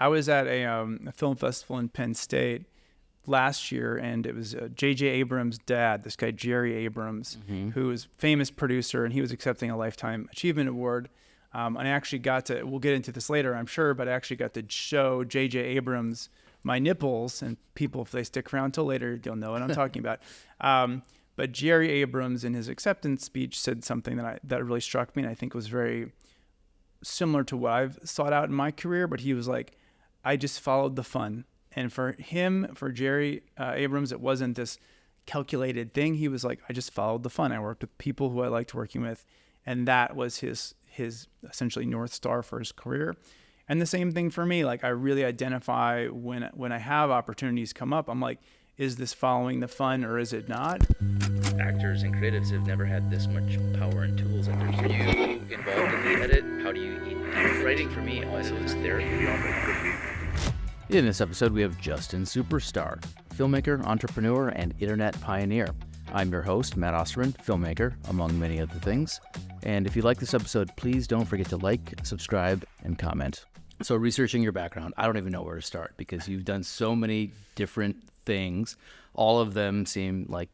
I was at a film festival in Penn State last year, and it was J.J. Abrams' dad, this guy Jerry Abrams, who is a famous producer, and he was accepting a Lifetime Achievement Award. And I actually got to, we'll get into this later, I'm sure, but I actually got to show J.J. Abrams my nipples, and people, if they stick around till later, you'll know what I'm talking about. But Jerry Abrams, in his acceptance speech, said something that really struck me, and I think was very similar to what I've sought out in my career. But he was like, I just followed the fun. And for him, for Jerry Abrams, it wasn't this calculated thing. He was like, I just followed the fun. I worked with people who I liked working with, and that was his essentially North Star for his career. And the same thing for me. Like, I really identify when I have opportunities come up, I'm like, is this following the fun or is it not? Actors and creatives have never had this much power and tools at their disposal. Are you involved in the edit? How do you eat? Writing for me also is therapy. In this episode, we have Justinsuperstar, filmmaker, entrepreneur, and internet pioneer. I'm your host, Matt Osterman, filmmaker, among many other things. And if you like this episode, please don't forget to like, subscribe, and comment. So researching your background, I don't even know where to start because you've done so many different things. All of them seem like,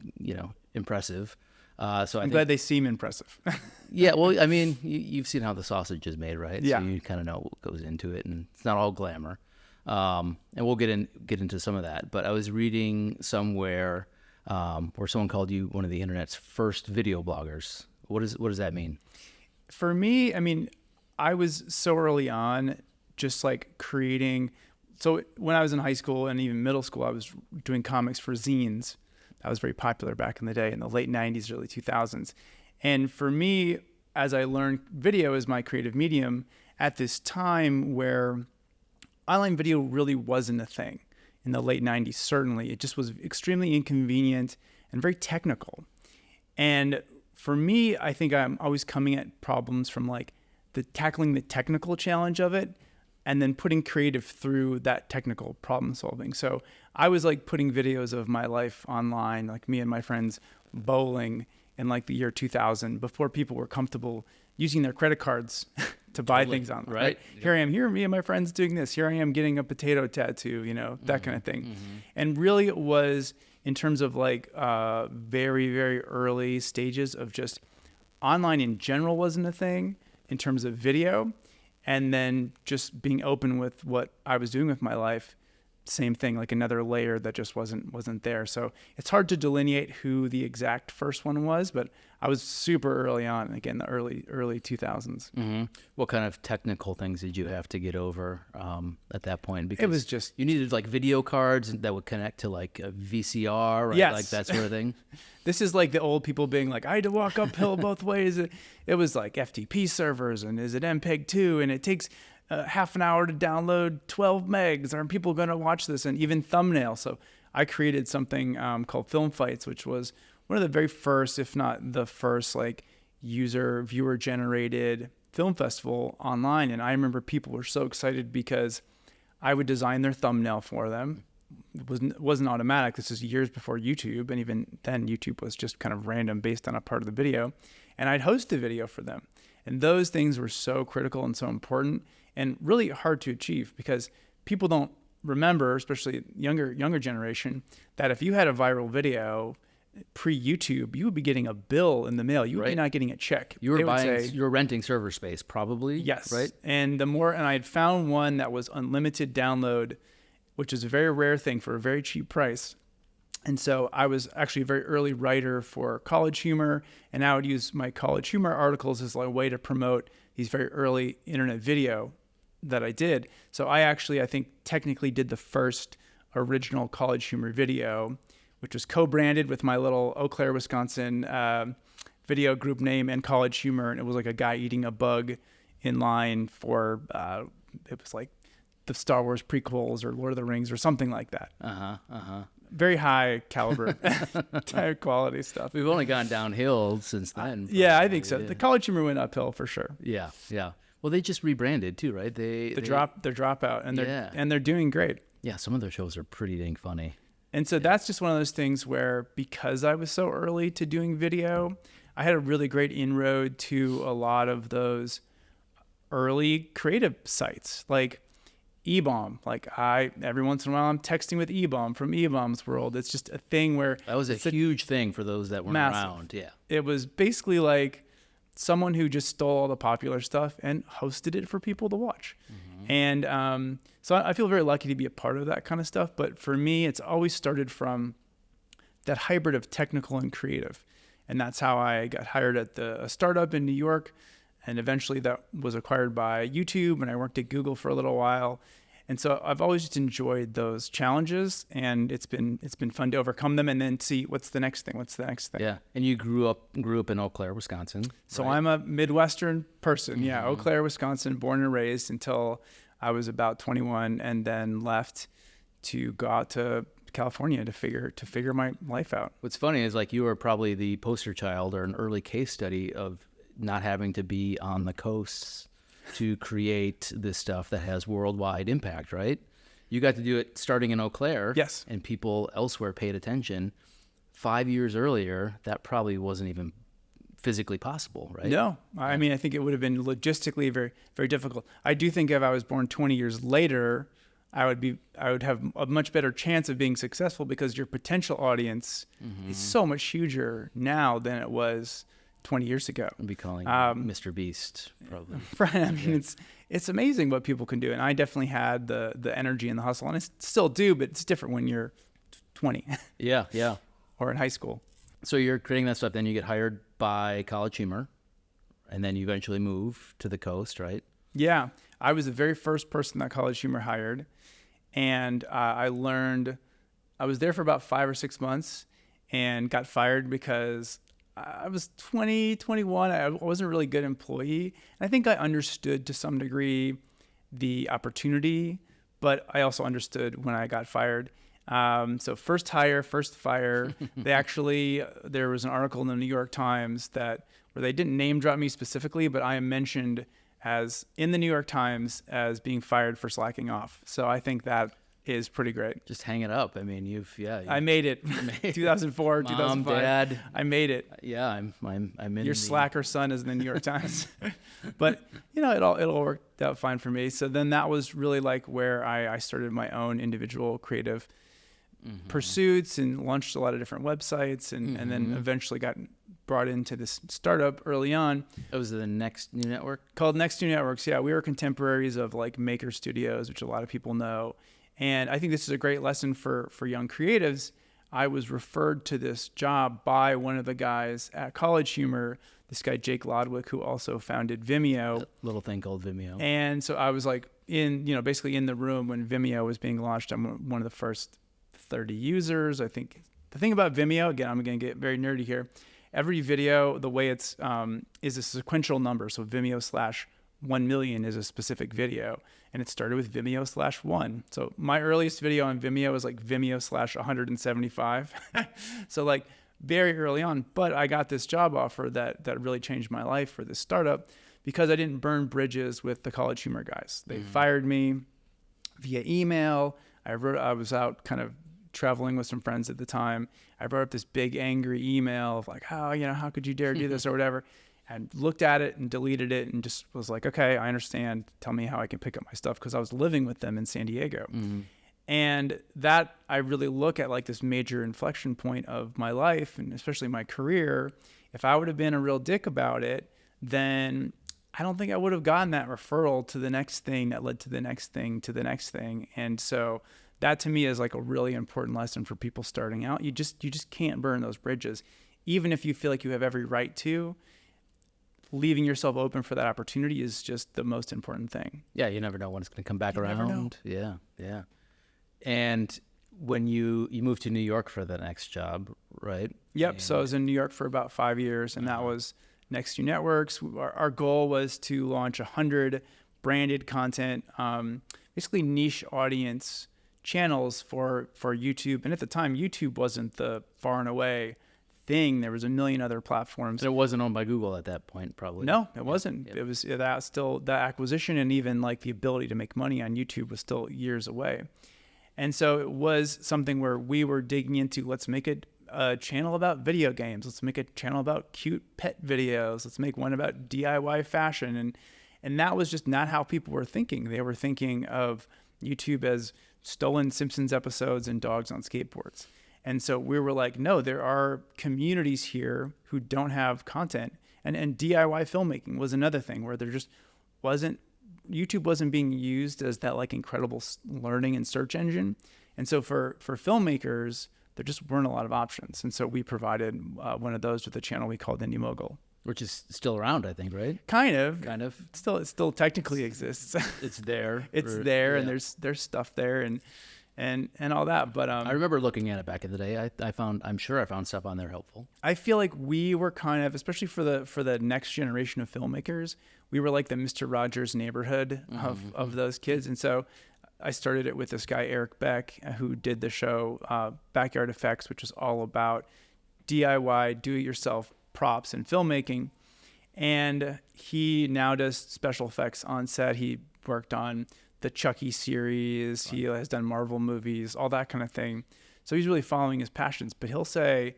impressive. I'm glad they seem impressive. Yeah, well, I mean, you've seen how the sausage is made, right? Yeah. So you kind of know what goes into it, and it's not all glamour. And we'll get into some of that. But I was reading somewhere where someone called you one of the internet's first video bloggers. What does that mean? For me, I mean, I was so early on just like creating. So when I was in high school and even middle school, I was doing comics for zines. That was very popular back in the day in the late 90s, early 2000s. And for me, as I learned video as my creative medium at this time where online video really wasn't a thing in the late 90s, certainly. It just was extremely inconvenient and very technical. And for me, I think I'm always coming at problems from like tackling the technical challenge of it and then putting creative through that technical problem solving. So I was like putting videos of my life online, like me and my friends bowling in like the year 2000 before people were comfortable using their credit cards to buy things online. Right? Here I am, me and my friends doing this. Here I am getting a potato tattoo, that kind of thing. Mm-hmm. And really it was in terms of like very, very early stages of just online in general wasn't a thing in terms of video. And then just being open with what I was doing with my life, same thing, like another layer that just wasn't there. So it's hard to delineate who the exact first one was, but I was super early on, again, the early 2000s. Mm-hmm. What kind of technical things did you have to get over at that point? Because it was just... You needed like video cards that would connect to like a VCR, right? Yes. Like that sort of thing? This is like the old people being like, I had to walk uphill both ways. It was like FTP servers, and is it MPEG-2, and it takes half an hour to download 12 megs. Are people going to watch this? And even thumbnail. So I created something called Film Fights, which was one of the very first, if not the first, like viewer generated film festival online. And I remember people were so excited because I would design their thumbnail for them. It wasn't automatic. This is years before YouTube. And even then YouTube was just kind of random based on a part of the video. And I'd host the video for them. And those things were so critical and so important and really hard to achieve because people don't remember, especially younger generation, that if you had a viral video pre-YouTube, you would be getting a bill in the mail. You would be not getting a check. You were renting server space, probably. Yes. Right. And I had found one that was unlimited download, which is a very rare thing for a very cheap price. And so I was actually a very early writer for College Humor, and I would use my College Humor articles as a way to promote these very early internet video that I did. So I think technically did the first original College Humor video, which was co-branded with my little Eau Claire, Wisconsin video group name and College Humor. And it was like a guy eating a bug in line for, it was like the Star Wars prequels or Lord of the Rings or something like that. Very high caliber type quality stuff. We've only gone downhill since then. Yeah, I think so. Yeah. The College Humor went uphill for sure. Yeah. Well, they just rebranded too, right? Their Dropout, and they're doing great. Yeah, some of their shows are pretty dang funny. And so that's just one of those things where because I was so early to doing video, I had a really great inroad to a lot of those early creative sites. Like E-Bomb. Like every once in a while I'm texting with E-Bomb from E-Bomb's World. It's just a thing where That was a huge thing for those that weren't massive. around. Yeah. It was basically like someone who just stole all the popular stuff and hosted it for people to watch. And so I feel very lucky to be a part of that kind of stuff. But for me, it's always started from that hybrid of technical and creative. And that's how I got hired at a startup in New York. And eventually that was acquired by YouTube. And I worked at Google for a little while. And so I've always just enjoyed those challenges, and it's been fun to overcome them and then see what's the next thing. Yeah. And you grew up in Eau Claire, Wisconsin. So right? I'm a Midwestern person. Yeah. Eau Claire, Wisconsin, born and raised until I was about 21, and then left to go out to California to figure my life out. What's funny is like you were probably the poster child or an early case study of not having to be on the coasts to create this stuff that has worldwide impact, right? You got to do it starting in Eau Claire. Yes. And people elsewhere paid attention. 5 years earlier, that probably wasn't even physically possible, right? No. I mean, I think it would have been logistically very, very difficult. I do think if I was born 20 years later, I would have a much better chance of being successful because your potential audience is so much huger now than it was 20 years ago. I'd be calling Mr. Beast, probably. Right. I mean, it's amazing what people can do. And I definitely had the energy and the hustle, and I still do, but it's different when you're 20. Yeah, yeah. Or in high school. So you're creating that stuff, then you get hired by College Humor, and then you eventually move to the coast, right? Yeah. I was the very first person that College Humor hired. And I was there for about 5 or 6 months and got fired because I was 20, 21. I wasn't a really good employee. And I think I understood to some degree the opportunity, but I also understood when I got fired. So first hire, first fire. There was an article in the New York Times where they didn't name drop me specifically, but I am mentioned as in the New York Times as being fired for slacking off. So I think that is pretty great. Just hang it up. I mean, I made it. 2004, Mom, 2005. Dad. I made it. Yeah, I'm in Your slacker son is in the New York Times. But it all worked out fine for me. So then that was really like where I started my own individual creative pursuits and launched a lot of different websites and then eventually got brought into this startup early on. It was the Next New Network? Called Next New Networks. Yeah, we were contemporaries of like Maker Studios, which a lot of people know. And I think this is a great lesson for young creatives. I was referred to this job by one of the guys at College Humor, this guy Jake Lodwick, who also founded Vimeo. A little thing called Vimeo. And so I was like basically in the room when Vimeo was being launched. I'm one of the first 30 users. I think the thing about Vimeo, again, I'm going to get very nerdy here. Every video, the way it's is a sequential number. So Vimeo /1 million is a specific video, and it started with Vimeo /1. So my earliest video on Vimeo was like Vimeo /175. So like very early on, but I got this job offer that really changed my life for this startup because I didn't burn bridges with the College Humor guys. They fired me via email. I was out kind of traveling with some friends at the time. I wrote up this big angry email of like, how could you dare do this or whatever, and looked at it and deleted it and just was like, okay, I understand. Tell me how I can pick up my stuff, because I was living with them in San Diego. And that I really look at like this major inflection point of my life and especially my career. If I would have been a real dick about it, then I don't think I would have gotten that referral to the next thing that led to the next thing to the next thing. And so that to me is like a really important lesson for people starting out. You just can't burn those bridges. Even if you feel like you have every right to, leaving yourself open for that opportunity is just the most important thing. Yeah, you never know when it's going to come back around. Never know. Yeah, yeah. And when you moved to New York for the next job, right? Yep. And So I was in New York for about 5 years, and that was Next New Networks. Our goal was to launch 100 branded content, basically niche audience channels for YouTube. And at the time, YouTube wasn't the far and away thing. There was a million other platforms. it wasn't owned by Google at that point, probably. No, it wasn't. It was that acquisition and even like the ability to make money on YouTube was still years away. And so it was something where we were digging into, let's make a channel about video games. Let's make a channel about cute pet videos. Let's make one about DIY fashion. And that was just not how people were thinking. They were thinking of YouTube has stolen Simpsons episodes and dogs on skateboards. And so we were like, no, there are communities here who don't have content. And DIY filmmaking was another thing where there just YouTube wasn't being used as that like incredible learning and search engine. And so for filmmakers, there just weren't a lot of options. And so we provided one of those with a channel we called Indie Mogul. Which is still around, I think, right? Kind of. It still technically exists. It's there. And there's stuff there and all that. But I remember looking at it back in the day. I'm sure I found stuff on there helpful. I feel like we were kind of, especially for the next generation of filmmakers, we were like the Mr. Rogers neighborhood of those kids. And so I started it with this guy, Eric Beck, who did the show Backyard Effects, which was all about DIY, do-it-yourself props and filmmaking. And he now does special effects on set. He worked on the Chucky series. He has done Marvel movies, all that kind of thing. So he's really following his passions. But he'll say,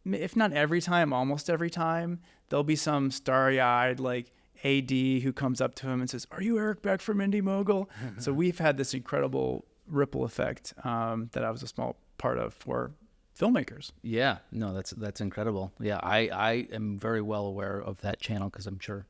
if not every time, almost every time, there'll be some starry-eyed like AD who comes up to him and says, "Are you Eric Beck from Indie Mogul?" So we've had this incredible ripple effect that I was a small part of for filmmakers. Yeah, no, that's incredible. Yeah, I am very well aware of that channel because I'm sure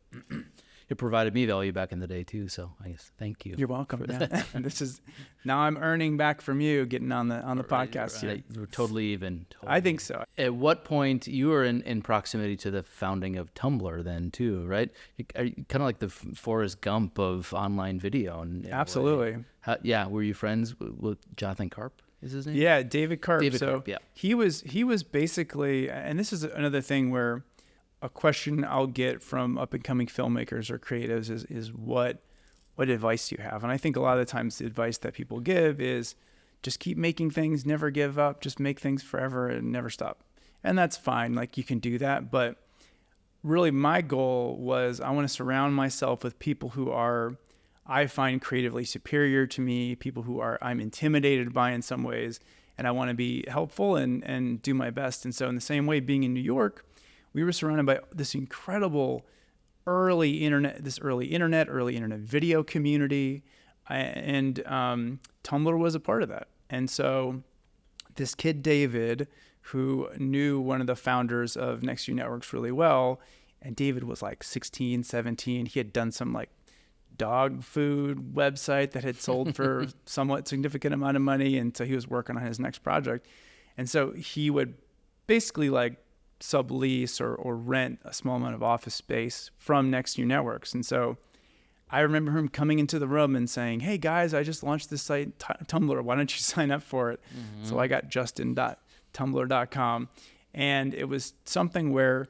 it provided me value back in the day too. So I guess thank you. You're welcome. Yeah. This is now I'm earning back from you getting on the podcast here. We're totally even. I think so. At what point you were in proximity to the founding of Tumblr then too, right? Are you kind of like the Forrest Gump of online video? Absolutely. Were you friends with Jonathan Karp? Is his name? Yeah, David Karp. Karp, yeah. He was basically, and this is another thing where a question I'll get from up and coming filmmakers or creatives is what advice do you have? And I think a lot of the times the advice that people give is just keep making things, never give up, just make things forever and never stop. And that's fine. Like you can do that. But really my goal was I want to surround myself with people who I find creatively superior to me, people who I'm intimidated by in some ways, and I want to be helpful and do my best. And so in the same way, being in New York, we were surrounded by this incredible early internet video community, and Tumblr was a part of that. And so this kid, David, who knew one of the founders of NextView Networks really well, and David was like 16, 17. He had done some like dog food website that had sold for somewhat significant amount of money. And so he was working on his next project. And so he would basically like sublease or rent a small amount of office space from NextView Networks. And so I remember him coming into the room and saying, "Hey guys, I just launched this site, Tumblr. Why don't you sign up for it?" So I got justin.tumblr.com. And it was something where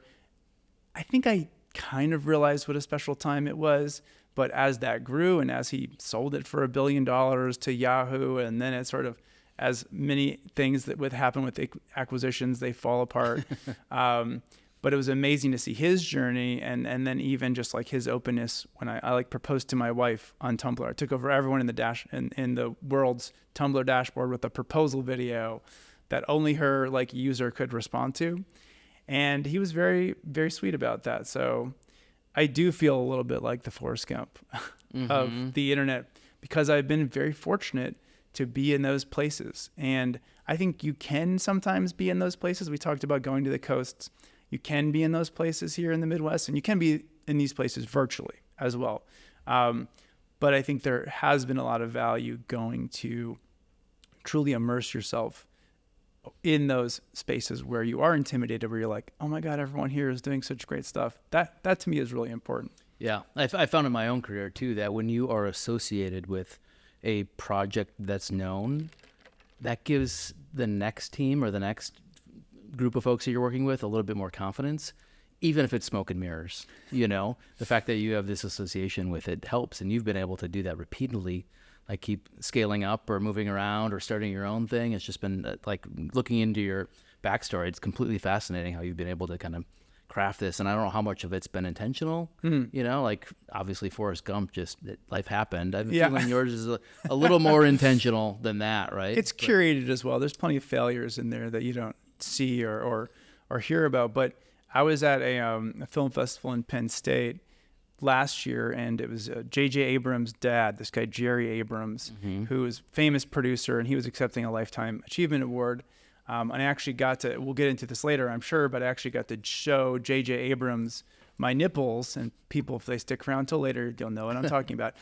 I think I kind of realized what a special time it was. But as that grew and as he sold it for $1 billion to Yahoo, and then it sort of, as many things that would happen with acquisitions, they fall apart. But it was amazing to see his journey and then even just like his openness when I like proposed to my wife on Tumblr. I took over everyone in the world's Tumblr dashboard with a proposal video that only her like user could respond to. And he was very, very sweet about that. So I do feel a little bit like the Forrest Gump of the internet because I've been very fortunate to be in those places. And I think you can sometimes be in those places. We talked about going to the coasts. You can be in those places here in the Midwest, and you can be in these places virtually as well. But I think there has been a lot of value going to truly immerse yourself in those spaces where you are intimidated, where you're like, "Oh my God, everyone here is doing such great stuff." That to me is really important. Yeah, I found in my own career too that when you are associated with a project that's known, that gives the next team or the next group of folks that you're working with a little bit more confidence, even if it's smoke and mirrors. You know, the fact that you have this association with it helps, and you've been able to do that repeatedly. Like keep scaling up or moving around or starting your own thing. It's just been like looking into your backstory. It's completely fascinating how you've been able to kind of craft this. And I don't know how much of it's been intentional. You know, like obviously Forrest Gump, just life happened. I have a feeling yours is a little more intentional than that, right? It's curated as well. There's plenty of failures in there that you don't see or hear about. But I was at a film festival in Penn State last year, and it was J.J. Abrams' dad, this guy Jerry Abrams, who is a famous producer, and he was accepting a Lifetime Achievement Award. And I actually got to, we'll get into this later, I'm sure, but I actually got to show J.J. Abrams my nipples, and people, if they stick around till later, you'll know what I'm talking about.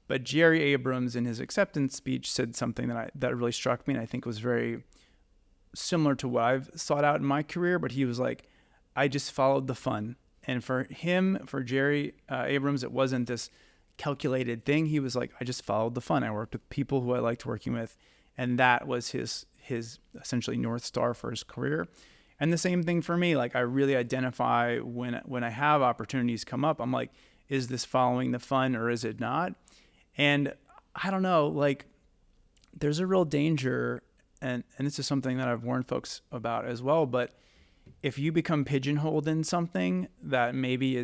But Jerry Abrams, in his acceptance speech, said something that really struck me, and I think was very similar to what I've sought out in my career. But he was like, I just followed the fun. And for him, for Jerry Abrams, it wasn't this calculated thing. He was like, I just followed the fun. I worked with people who I liked working with, and that was his essentially North Star for his career. And the same thing for me. Like, I really identify when I have opportunities come up, I'm like, is this following the fun or is it not? And I don't know, like, there's a real danger, and this is something that I've warned folks about as well, but if you become pigeonholed in something that maybe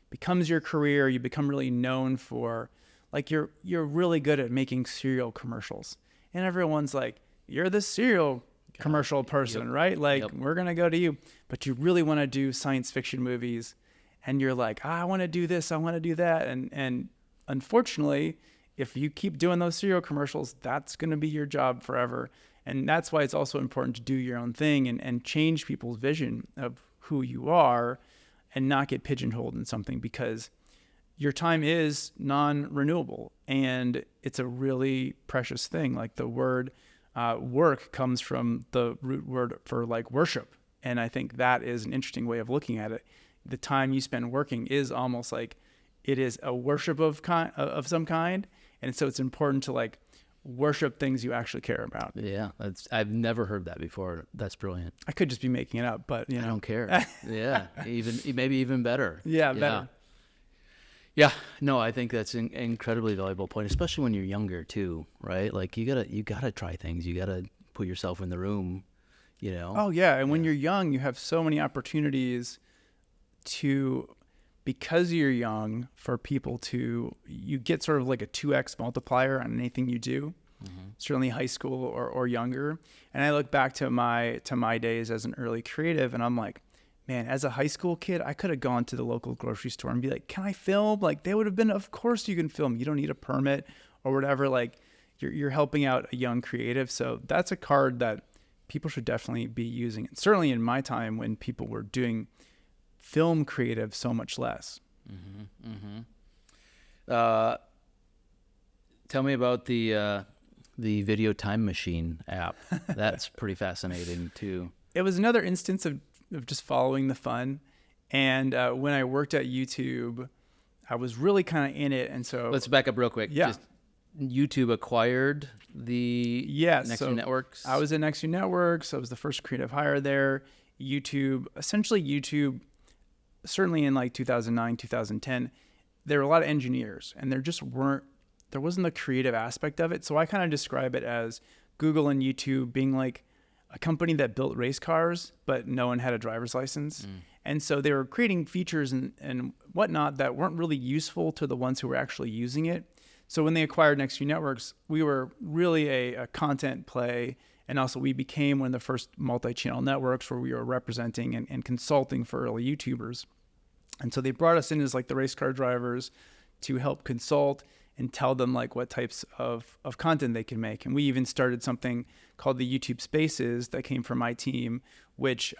becomes your career, you become really known for, like, you're really good at making cereal commercials, and everyone's like, you're the cereal commercial person, right? Like, we're going to go to you, but you really want to do science fiction movies, and you're like, I want to do this, I want to do that. And unfortunately, if you keep doing those cereal commercials, that's going to be your job forever. And that's why it's also important to do your own thing and change people's vision of who you are and not get pigeonholed in something, because your time is non-renewable and it's a really precious thing. Like, the word work comes from the root word for, like, worship. And I think that is an interesting way of looking at it. The time you spend working is almost like it is a worship of some kind. And so it's important to, like, worship things you actually care about. Yeah, I've never heard that before. That's brilliant. I could just be making it up, but I don't care. Yeah, maybe even better. Yeah, better. Yeah, no, I think that's an incredibly valuable point, especially when you're younger too, right? Like, you gotta try things. You gotta put yourself in the room, you know. Oh yeah, and when you're young, you have so many opportunities because you're young, for people you get sort of like a 2x multiplier on anything you do, certainly high school or younger. And I look back to my days as an early creative, and I'm like, man, as a high school kid, I could have gone to the local grocery store and be like, can I film? Like, they would have been, of course you can film. You don't need a permit or whatever. Like, you're helping out a young creative. So that's a card that people should definitely be using. And certainly in my time, when people were doing film creative so much less. Tell me about the video time machine app. That's pretty fascinating too. It was another instance of just following the fun. And when I worked at YouTube, I was really kind of in it. And so let's back up real quick. Yeah. Just, YouTube acquired the Next Networks. I was at Next Networks. I was the first creative hire there. YouTube, certainly in like 2009, 2010, there were a lot of engineers, and there wasn't the creative aspect of it. So I kind of describe it as Google and YouTube being like a company that built race cars, but no one had a driver's license. And so they were creating features and whatnot that weren't really useful to the ones who were actually using it. So when they acquired Next Networks, we were really a content play. And also we became one of the first multi-channel networks where we were representing and consulting for early YouTubers. And so they brought us in as like the race car drivers to help consult and tell them like what types of content they can make. And we even started something called the YouTube Spaces that came from my team, which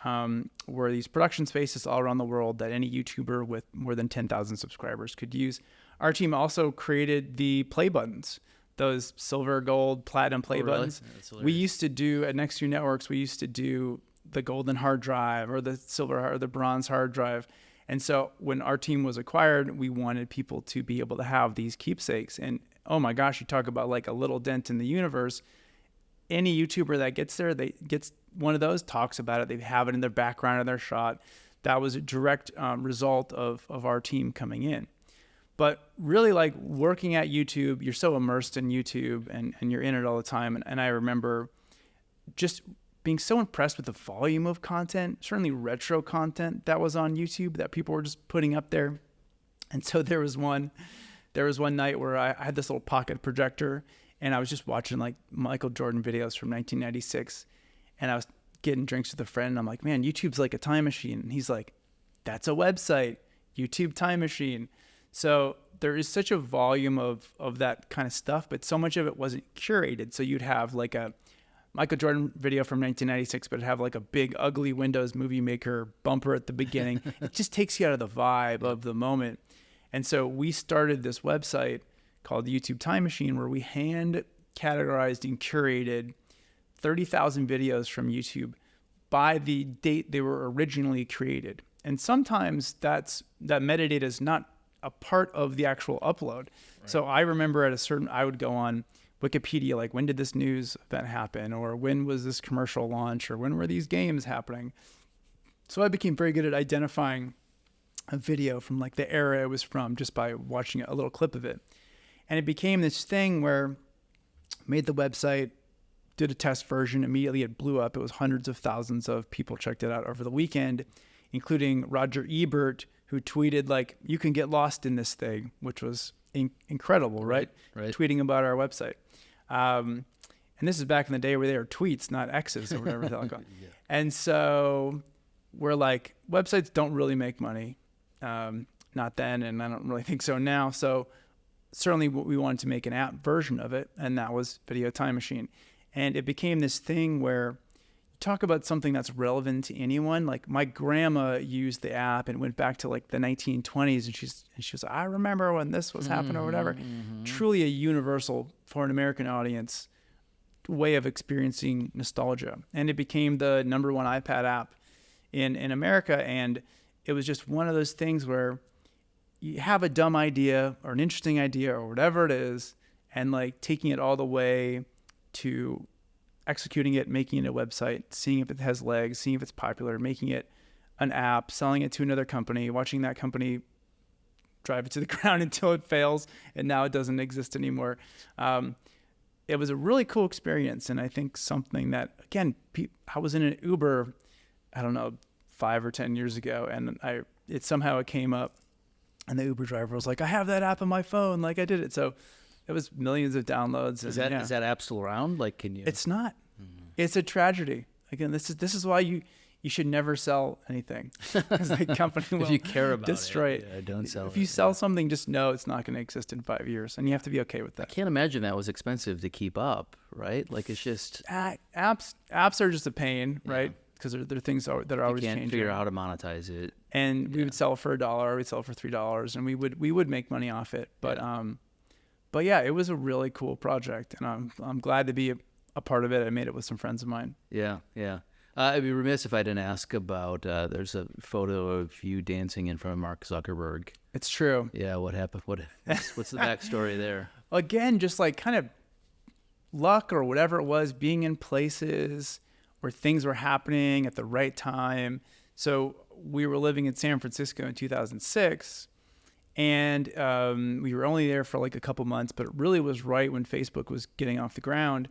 were these production spaces all around the world that any YouTuber with more than 10,000 subscribers could use. Our team also created the play buttons, those silver, gold, platinum play buttons. We used to do at Next Networks, we used to do the golden hard drive or the silver or the bronze hard drive. And so when our team was acquired, we wanted people to be able to have these keepsakes. And oh my gosh, you talk about like a little dent in the universe. Any YouTuber that gets there, they gets one of those, talks about it. They have it in their background of their shot. That was a direct result of our team coming in. But really, like, working at YouTube, you're so immersed in YouTube and you're in it all the time. And I remember just being so impressed with the volume of content, certainly retro content that was on YouTube that people were just putting up there. And so there was one night where I had this little pocket projector and I was just watching like Michael Jordan videos from 1996. And I was getting drinks with a friend and I'm like, man, YouTube's like a time machine. And he's like, that's a website. YouTube Time Machine. So there is such a volume of that kind of stuff, but so much of it wasn't curated. So you'd have like a Michael Jordan video from 1996, but it'd have like a big ugly Windows Movie Maker bumper at the beginning. It just takes you out of the vibe of the moment. And so we started this website called YouTube Time Machine, where we hand categorized and curated 30,000 videos from YouTube by the date they were originally created. And sometimes that metadata is not a part of the actual upload. Right. So I remember I would go on Wikipedia, like, when did this news event happen? Or when was this commercial launch? Or when were these games happening? So I became very good at identifying a video from like the era it was from just by watching a little clip of it. And it became this thing where I made the website, did a test version, immediately it blew up. It was hundreds of thousands of people checked it out over the weekend, including Roger Ebert, who tweeted like, "You can get lost in this thing," which was incredible, right? Tweeting about our website. And this is back in the day where they were tweets, not X's or whatever they'll call. Yeah. And so we're like, websites don't really make money. Not then, and I don't really think so now. So certainly we wanted to make an app version of it, and that was Video Time Machine. And it became this thing where you talk about something that's relevant to anyone. Like, my grandma used the app and went back to like the 1920s, and she was like, "I remember when this was happening," or whatever. Truly a universal, for an American audience, way of experiencing nostalgia. And it became the #1 iPad app in America. And it was just one of those things where you have a dumb idea or an interesting idea or whatever it is, and like taking it all the way to executing it, making it a website, seeing if it has legs, seeing if it's popular, making it an app, selling it to another company, watching that company drive it to the ground until it fails, and now it doesn't exist anymore. It was a really cool experience, and I think something that, again, I was in an Uber, I don't know, 5 or 10 years ago, and it somehow came up, and the Uber driver was like, "I have that app on my phone, like I did it." So it was millions of downloads. Is that app still around? Like, can you? It's not. It's a tragedy. Again, this is why you should never sell anything, because the company will if you care about destroy it. Yeah, don't sell it. If you sell something, just know it's not going to exist in 5 years, and you have to be okay with that. I can't imagine that was expensive to keep up, right? Like, it's just apps are just a pain, right? Because they're things that are always changing. You can't figure out how to monetize it. And we would sell for $1, we'd sell for $3, and we would make money off it. But yeah, it was a really cool project, and I'm glad to be a part of it. I made it with some friends of mine. Yeah. I'd be remiss if I didn't ask about, there's a photo of you dancing in front of Mark Zuckerberg. It's true. Yeah, what happened? What's the backstory there? Again, just like kind of luck or whatever it was, being in places where things were happening at the right time. So we were living in San Francisco in 2006, and we were only there for like a couple months, but it really was right when Facebook was getting off the ground.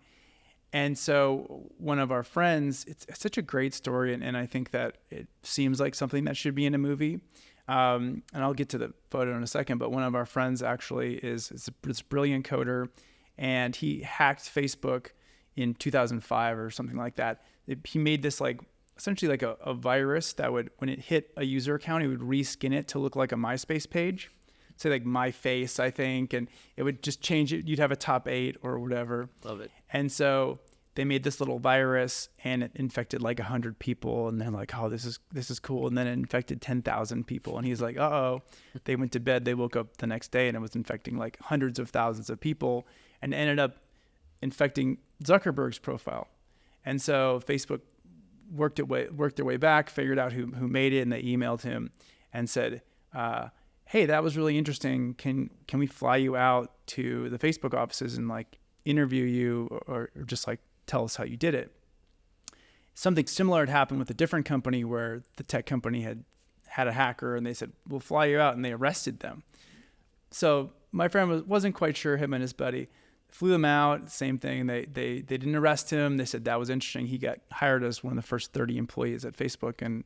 And so one of our friends, it's such a great story, and I think that it seems like something that should be in a movie. And I'll get to the photo in a second, but one of our friends actually is this brilliant coder, and he hacked Facebook in 2005 or something like that. He made this like essentially like a virus that would, when it hit a user account, it would reskin it to look like a MySpace page. Say like my face, I think, and it would just change it. You'd have a top 8 or whatever. Love it. And so they made this little virus, and it infected like 100 people, and they're like, "Oh, this is cool." And then it infected 10,000 people, and he's like, "Uh-oh." They went to bed. They woke up the next day, and it was infecting like hundreds of thousands of people, and ended up infecting Zuckerberg's profile. And so Facebook worked their way back, figured out who made it, and they emailed him and said, "Hey, that was really interesting. Can we fly you out to the Facebook offices and like interview you or just like tell us how you did it?" Something similar had happened with a different company where the tech company had a hacker, and they said, "We'll fly you out," and they arrested them. So my friend wasn't quite sure, him and his buddy. Flew them out, same thing. They didn't arrest him. They said that was interesting. He got hired as one of the first 30 employees at Facebook, and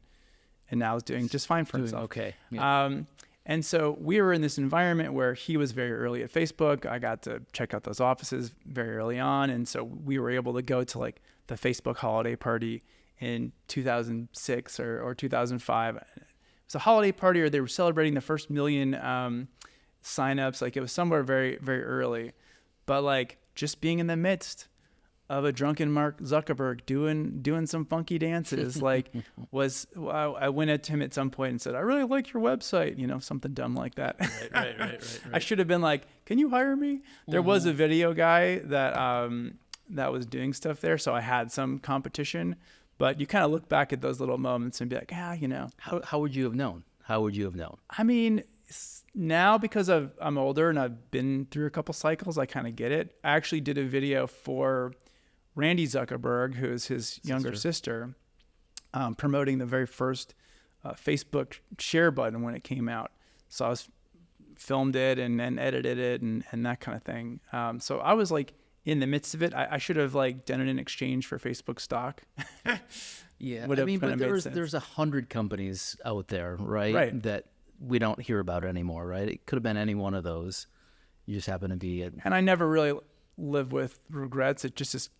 now is doing just fine for himself. Okay. Yeah. And so we were in this environment where he was very early at Facebook. I got to check out those offices very early on. And so we were able to go to like the Facebook holiday party in 2006 or 2005. was a holiday party, or they were celebrating the first million signups. Like, it was somewhere very, very early, but like just being in the midst of a drunken Mark Zuckerberg doing some funky dances, like I went at him at some point and said, I really like your website, something dumb like that. Right. I should have been like, can you hire me? There was a video guy that was doing stuff there, so I had some competition, but you kind of look back at those little moments and be like, How would you have known? I mean, now because I'm older and I've been through a couple cycles, I kind of get it. I actually did a video for Randy Zuckerberg, who is his younger sister, promoting the very first Facebook share button when it came out. So I filmed it and then edited it and that kind of thing. So I was like in the midst of it. I should have like done it in exchange for Facebook stock. Yeah, Would I have mean, kinda but made sense. there's 100 companies out there, right? Right. That we don't hear about anymore, right? It could have been any one of those. You just happen to be it. And I never really live with regrets. It just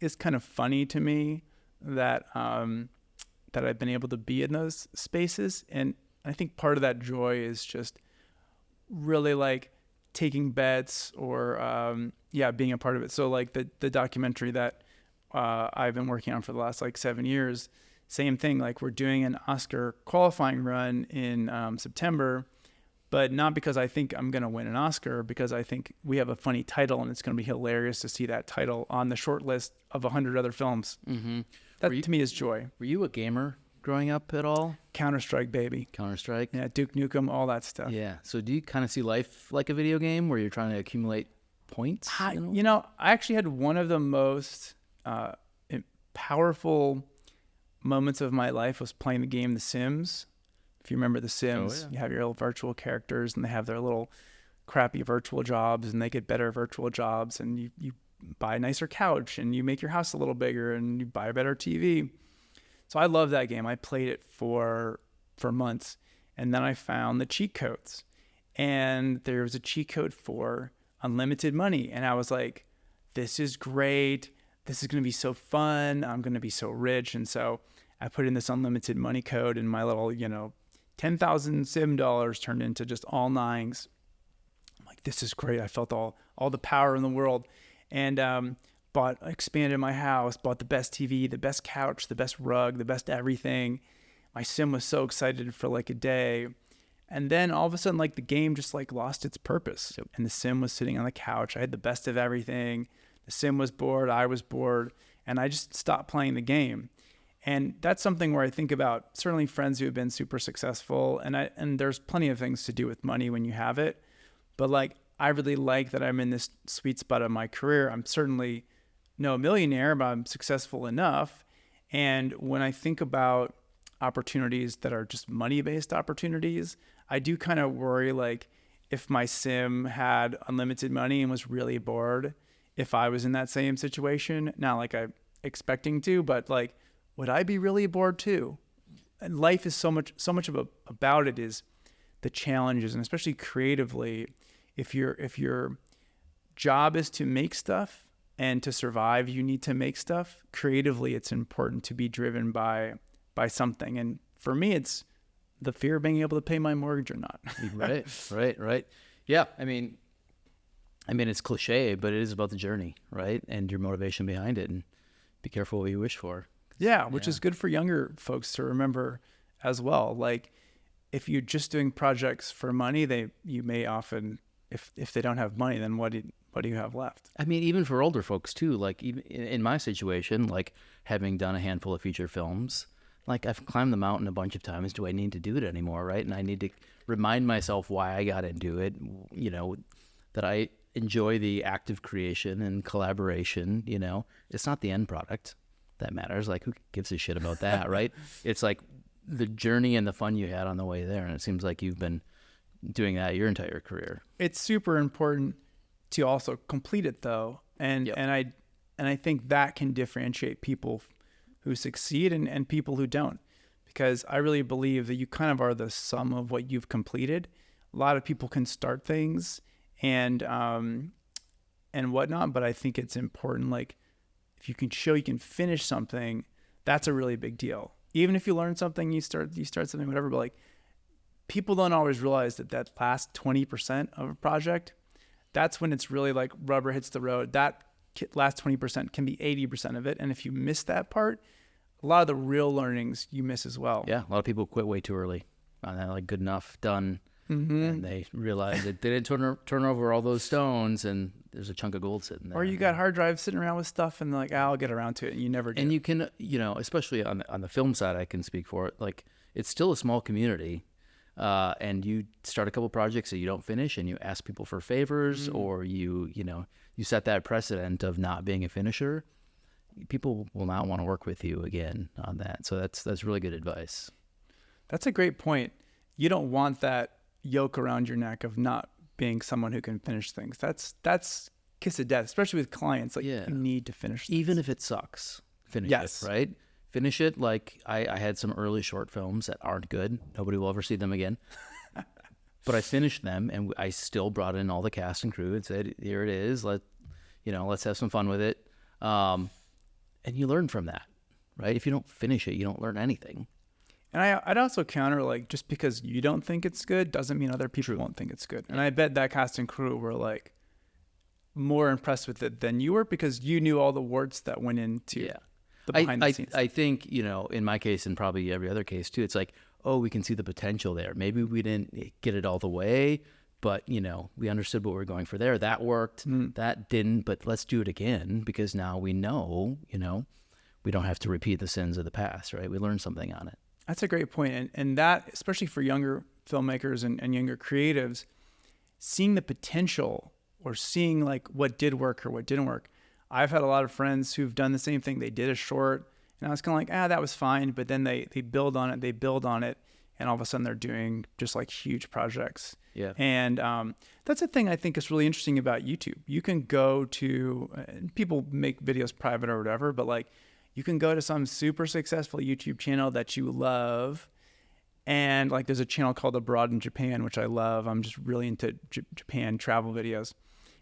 is kind of funny to me that that I've been able to be in those spaces. And I think part of that joy is just really like taking bets or being a part of it. So like the documentary that I've been working on for the last like 7 years, same thing. Like, we're doing an Oscar qualifying run in September, but not because I think I'm going to win an Oscar, because I think we have a funny title and it's going to be hilarious to see that title on the short list of 100 other films. Mm-hmm. That to me is joy. Were you a gamer growing up at all? Counter-Strike, baby. Counter-Strike? Yeah, Duke Nukem, all that stuff. Yeah. So do you kind of see life like a video game where you're trying to accumulate points? I actually had one of the most powerful moments of my life was playing the game The Sims. If you remember The Sims, You have your little virtual characters and they have their little crappy virtual jobs and they get better virtual jobs, and you buy a nicer couch and you make your house a little bigger and you buy a better TV. So I love that game. I played it for months, and then I found the cheat codes, and there was a cheat code for unlimited money, and I was like, this is great. This is going to be so fun. I'm going to be so rich. And so I put in this unlimited money code, and my little, 10,000 sim dollars turned into just all nines. I'm like, this is great. I felt all the power in the world, and expanded my house, bought the best TV, the best couch, the best rug, the best everything. My sim was so excited for like a day. And then all of a sudden, like, the game just like lost its purpose. Yep. And the sim was sitting on the couch. I had the best of everything. The sim was bored. I was bored. And I just stopped playing the game. And that's something where I think about certainly friends who have been super successful. And there's plenty of things to do with money when you have it. But like, I really like that I'm in this sweet spot of my career. I'm certainly no millionaire, but I'm successful enough. And when I think about opportunities that are just money-based opportunities, I do kind of worry, like, if my sim had unlimited money and was really bored, if I was in that same situation, not like I'm expecting to, but like, would I be really bored too? And life is so much about it is the challenges, and especially creatively, if your job is to make stuff and to survive, you need to make stuff. Creatively, it's important to be driven by something. And for me, it's the fear of being able to pay my mortgage or not. Right. Yeah. I mean, it's cliche, but it is about the journey, right? And your motivation behind it, and be careful what you wish for. Yeah, which is good for younger folks to remember as well. Like, if you're just doing projects for money, you may often, if they don't have money, then what do you have left? I mean, even for older folks too, like even in my situation, like having done a handful of feature films, like I've climbed the mountain a bunch of times. Do I need to do it anymore, right? And I need to remind myself why I got into it, that I enjoy the active creation and collaboration, It's not the end product that matters. Like, who gives a shit about that, right? It's like the journey and the fun you had on the way there. And it seems like you've been doing that your entire career. It's super important to also complete it though. And I think that can differentiate people who succeed and people who don't, because I really believe that you kind of are the sum of what you've completed. A lot of people can start things and whatnot, but I think it's important, like, if you can show you can finish something, that's a really big deal. Even if you learn something, you start something, whatever, but like, people don't always realize that last 20% of a project, that's when it's really like rubber hits the road. That last 20% can be 80% of it. And if you miss that part, a lot of the real learnings you miss as well. Yeah, a lot of people quit way too early on that, like good enough, done. And they realize that they didn't turn over all those stones, and there's a chunk of gold sitting there. Or you got hard drives sitting around with stuff, and like, I'll get around to it, and you never do. And you can, especially on the film side, I can speak for it. Like, it's still a small community, and you start a couple projects that you don't finish, and you ask people for favors, or you set that precedent of not being a finisher. People will not want to work with you again on that. So that's really good advice. That's a great point. You don't want that yoke around your neck of not being someone who can finish things. That's kiss of death, especially with clients. Like, you need to finish things. Even if it sucks, finish it, right? Finish it. Like, I had some early short films that aren't good. Nobody will ever see them again. But I finished them, and I still brought in all the cast and crew and said, here it is. Let's have some fun with it. And you learn from that, right? If you don't finish it, you don't learn anything. And I'd also counter, like, just because you don't think it's good doesn't mean other people won't think it's good. And I bet that cast and crew were like more impressed with it than you were, because you knew all the warts that went into the behind the scenes. I think, in my case and probably every other case too, it's like, oh, we can see the potential there. Maybe we didn't get it all the way, but we understood what we were going for there. That worked. That didn't, but let's do it again, because now we know, we don't have to repeat the sins of the past, right? We learned something on it. That's a great point. And that, especially for younger filmmakers and younger creatives, seeing the potential or seeing like what did work or what didn't work. I've had a lot of friends who've done the same thing. They did a short, and I was kind of like, that was fine. But then they build on it, and all of a sudden they're doing just like huge projects. Yeah. And that's the thing I think is really interesting about YouTube. You can go to, people make videos private or whatever, but like, you can go to some super successful YouTube channel that you love. And like, there's a channel called Abroad in Japan, which I love. I'm just really into Japan travel videos.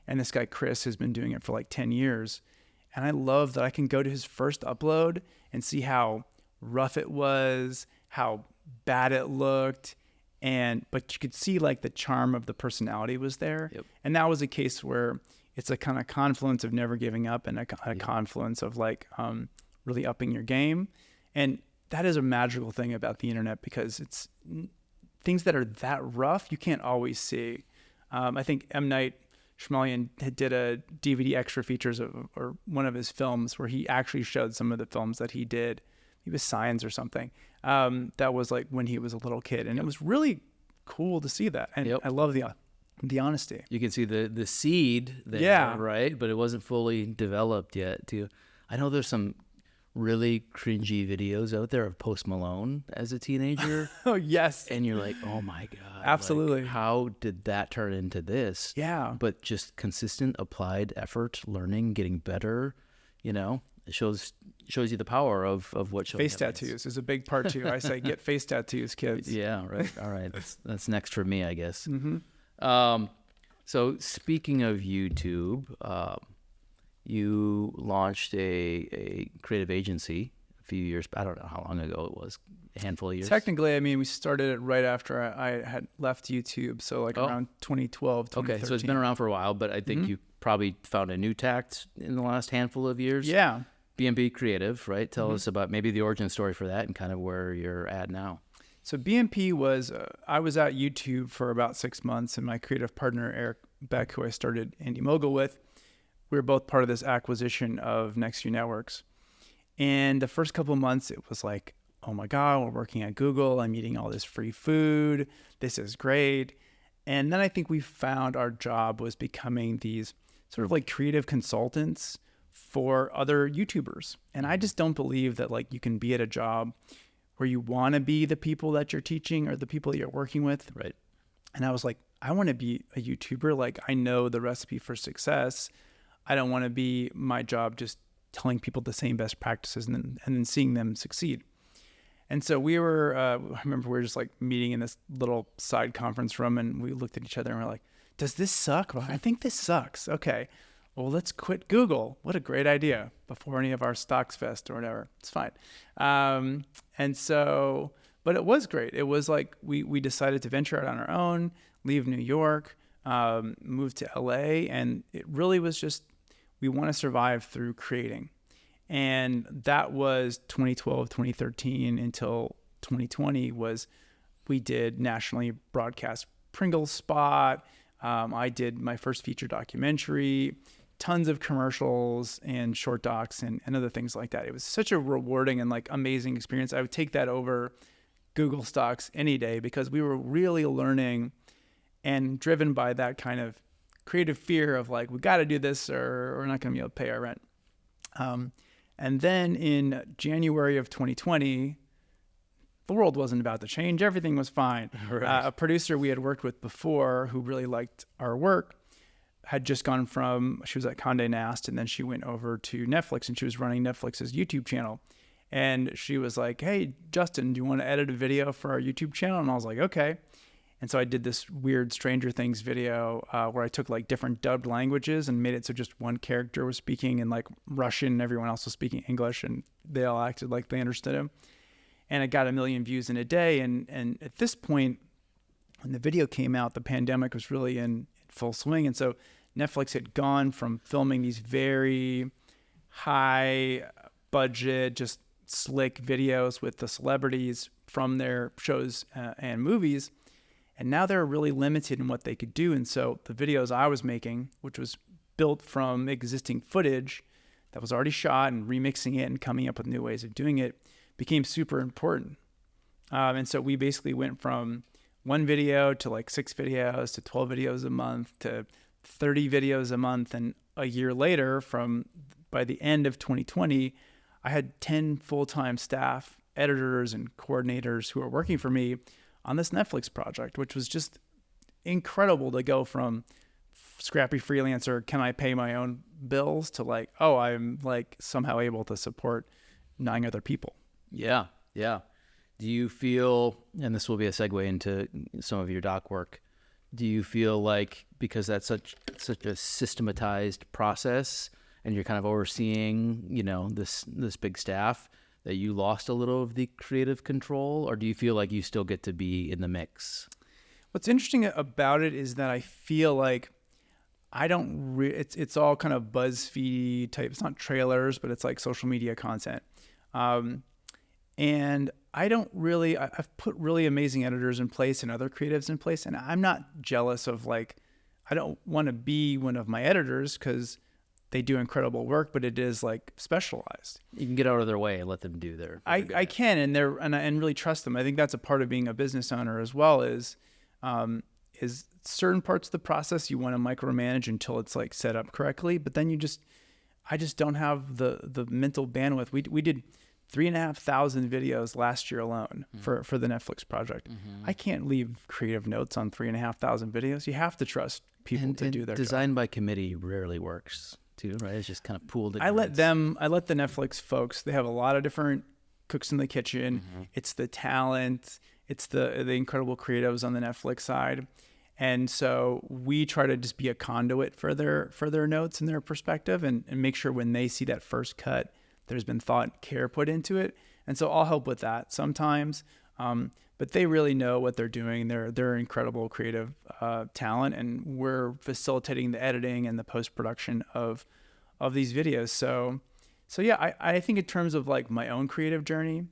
And this guy, Chris, has been doing it for like 10 years. And I love that I can go to his first upload and see how rough it was, how bad it looked. But you could see like the charm of the personality was there. Yep. And that was a case where it's a kind of confluence of never giving up and a confluence of like, really upping your game. And that is a magical thing about the internet, because it's things that are that rough, you can't always see. I think M. Night Shyamalan did a DVD extra features or one of his films where he actually showed some of the films that he did. He was Signs or something. That was like when he was a little kid. And it was really cool to see that. And I love the honesty. You can see the seed there, right? But it wasn't fully developed yet too. I know there's some really cringy videos out there of Post Malone as a teenager. Oh, yes. And you're like, oh my God. Absolutely. Like, how did that turn into this? Yeah. But just consistent applied effort, learning, getting better, it shows you the power of what showing face tattoos is a big part too. I say get face tattoos, kids. Yeah, right. All right. That's next for me, I guess. Mm-hmm. So speaking of YouTube, you launched a creative agency a few years, I don't know how long ago it was, a handful of years. Technically, I mean, we started it right after I had left YouTube. So like around 2012, 2013. Okay, so it's been around for a while, but I think you probably found a new tact in the last handful of years. Yeah. BMP Creative, right? Tell us about maybe the origin story for that and kind of where you're at now. So BMP was, I was at YouTube for about 6 months, and my creative partner, Eric Beck, who I started Indie Mogul with, we were both part of this acquisition of NextView Networks. And the first couple of months, it was like, oh my God, we're working at Google. I'm eating all this free food. This is great. And then I think we found our job was becoming these sort of like creative consultants for other YouTubers. And I just don't believe that like you can be at a job where you want to be the people that you're teaching or the people that you're working with. Right. And I was like, I want to be a YouTuber. Like, I know the recipe for success. I don't want to be my job just telling people the same best practices and then seeing them succeed. And so we were, I remember we were just like meeting in this little side conference room, and we looked at each other and we're like, does this suck? Well, I think this sucks. Okay, well, let's quit Google. What a great idea, before any of our stocks vest or whatever. It's fine. And so But it was great. It was like we decided to venture out on our own, leave New York, move to LA, and it really was just we want to survive through creating. And that was 2012, 2013 until 2020 was we did nationally broadcast Pringles spot. I did my first feature documentary, tons of commercials and short docs and other things like that. It was such a rewarding and like amazing experience. I would take that over Google Stocks any day because we were really learning and driven by that kind of creative fear of like, we got to do this or we're not going to be able to pay our rent. And then in January of 2020, the world wasn't about to change. Everything was fine. Right. A producer we had worked with before who really liked our work had just gone from, she was at Condé Nast, and then she went over to Netflix, and she was running Netflix's YouTube channel. And she was like, hey, Justin, do you want to edit a video for our YouTube channel? And I was like, okay. And so I did this weird Stranger Things video where I took like different dubbed languages and made it so just one character was speaking in like Russian and everyone else was speaking English, and they all acted like they understood him. And it got 1 million views in a day. And at this point, when the video came out, the pandemic was really in full swing. And so Netflix had gone from filming these very high budget, just slick videos with the celebrities from their shows and movies. And now they're really limited in what they could do. And so the videos I was making, which was built from existing footage that was already shot and remixing it and coming up with new ways of doing it, became super important. And so we basically went from one video to like 6 videos to 12 videos a month to 30 videos a month. And a year later, by the end of 2020, I had 10 full-time staff, editors and coordinators who were working for me on this Netflix project, which was just incredible to go from scrappy freelancer, can I pay my own bills, to like, oh, I'm like somehow able to support 9 other people. Yeah. Do you feel, and this will be a segue into some of your doc work, do you feel like because that's such a systematized process and you're kind of overseeing, this big staff, that you lost a little of the creative control, or do you feel like you still get to be in the mix? What's interesting about it is that I feel like I don't it's all kind of BuzzFeed type. It's not trailers, but it's like social media content. And I don't really, I've put really amazing editors in place and other creatives in place. And I'm not jealous of like, I don't want to be one of my editors because they do incredible work, but it is like specialized. You can get out of their way and let them do their. I can, and really trust them. I think that's a part of being a business owner as well, is certain parts of the process you want to micromanage until it's like set up correctly. But then I just don't have the mental bandwidth. We did 3,500 videos last year alone for the Netflix project. Mm-hmm. I can't leave creative notes on 3,500 videos. You have to trust people to do their design job. by committee rarely works too, right? It's just kind of pooled. I let the Netflix folks, they have a lot of different cooks in the kitchen. Mm-hmm. It's the talent, it's the incredible creatives on the Netflix side. And so we try to just be a conduit for their notes and their perspective and make sure when they see that first cut, there's been thought and care put into it. And so I'll help with that sometimes. But they really know what they're doing. They're incredible creative talent, and we're facilitating the editing and the post-production of these videos. So yeah, I think in terms of like my own creative journey,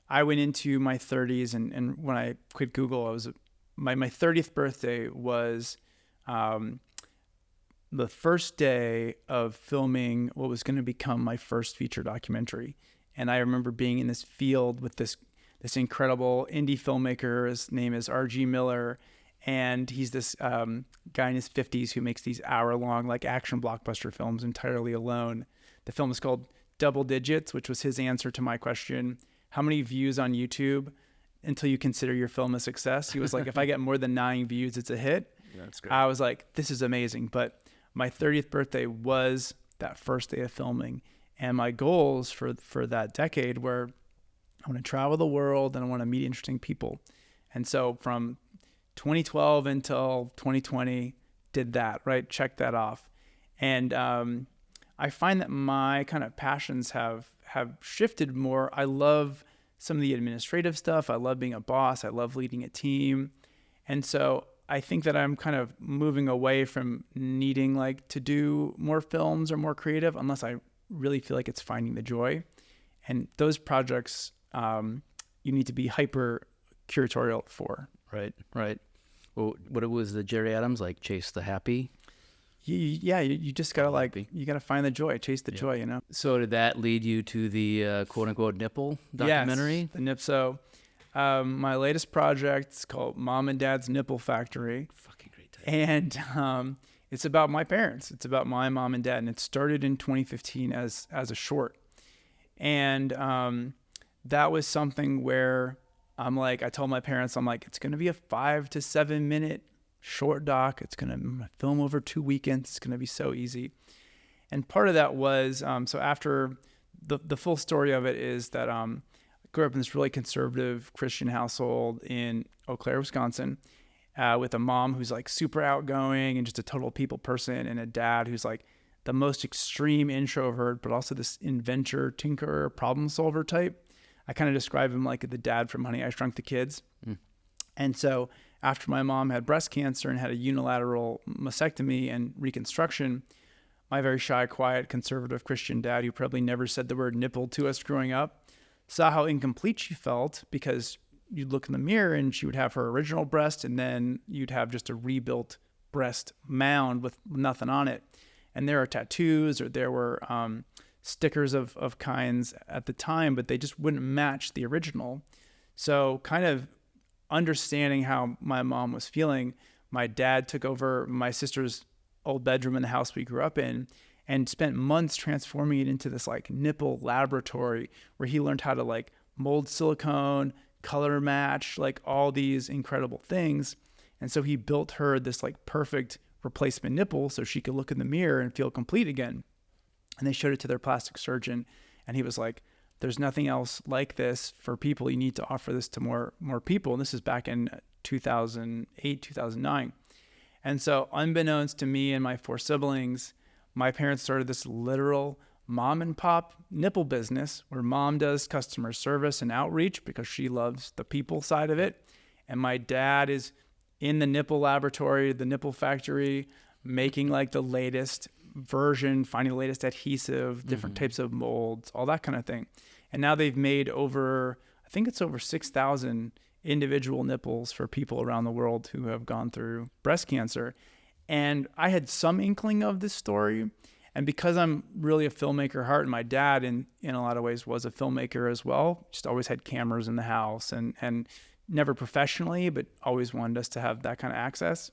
I went into my 30s, and when I quit Google, I was my 30th birthday was the first day of filming what was going to become my first feature documentary. And I remember being in this field with this incredible indie filmmaker. His name is R.G. Miller. And he's this guy in his 50s who makes these hour-long like action blockbuster films entirely alone. The film is called Double Digits, which was his answer to my question, how many views on YouTube until you consider your film a success? He was like, if I get more than 9 views, it's a hit. That's great. I was like, this is amazing. But my 30th birthday was that first day of filming. And my goals for that decade were I want to travel the world and I want to meet interesting people. And so from 2012 until 2020, did that, right? Check that off. And I find that my kind of passions have shifted more. I love some of the administrative stuff. I love being a boss. I love leading a team. And so I think that I'm kind of moving away from needing like to do more films or more creative unless I really feel like it's finding the joy. And those projects, you need to be hyper curatorial for. Right. Well, what was the Jerry Adams, like chase the happy? You just gotta you gotta find the joy, chase the joy, So did that lead you to the quote unquote Nipple documentary? Yes, the Nipple. My latest project is called Mom and Dad's Nipple Factory. Fucking great title. And it's about my parents. It's about my mom and dad, and it started in 2015 as a short. And that was something where I told my parents, it's going to be a 5 to 7 minute short doc. I'm going to film over 2 weekends. It's going to be so easy. And part of that was, so after the full story of it is that I grew up in this really conservative Christian household in Eau Claire, Wisconsin, with a mom who's like super outgoing and just a total people person, and a dad who's like the most extreme introvert, but also this inventor, tinkerer, problem solver type. I kind of describe him like the dad from Honey, I Shrunk the Kids. And so after my mom had breast cancer and had a unilateral mastectomy and reconstruction, my very shy, quiet, conservative Christian dad, who probably never said the word nipple to us growing up, saw how incomplete she felt, because you'd look in the mirror and she would have her original breast, and then you'd have just a rebuilt breast mound with nothing on it. And there are tattoos, or there were stickers of kinds at the time, but they just wouldn't match the original. So kind of understanding how my mom was feeling, my dad took over my sister's old bedroom in the house we grew up in and spent months transforming it into this like nipple laboratory where he learned how to like mold silicone, color match, like all these incredible things. And so he built her this like perfect replacement nipple so she could look in the mirror and feel complete again. And they showed it to their plastic surgeon, and he was like, there's nothing else like this for people. You need to offer this to more people. And this is back in 2008, 2009. And so unbeknownst to me and my 4 siblings, my parents started this literal mom and pop nipple business where mom does customer service and outreach because she loves the people side of it. And my dad is in the nipple laboratory, the nipple factory, making like the latest version, finding the latest adhesive, different types of molds, all that kind of thing. And now they've made over 6,000 individual nipples for people around the world who have gone through breast cancer. And I had some inkling of this story. And because I'm really a filmmaker at heart, and my dad in a lot of ways was a filmmaker as well, just always had cameras in the house and never professionally, but always wanted us to have that kind of access.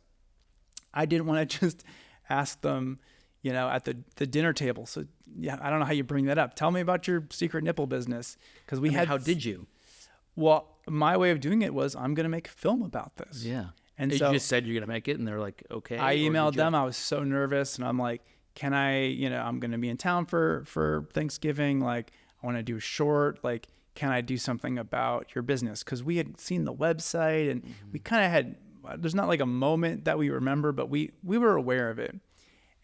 I didn't want to just ask them, at the dinner table. So yeah, I don't know how you bring that up. Tell me about your secret nipple business. Because how did you? Well, my way of doing it was, I'm going to make a film about this. Yeah. And you so just said you're going to make it, and they're like, okay. I emailed them. I was so nervous, and I'm like, can I, I'm going to be in town for Thanksgiving. Like, I want to do a short. Like, can I do something about your business? Because we had seen the website, and we kind of had, there's not like a moment that we remember, but we were aware of it.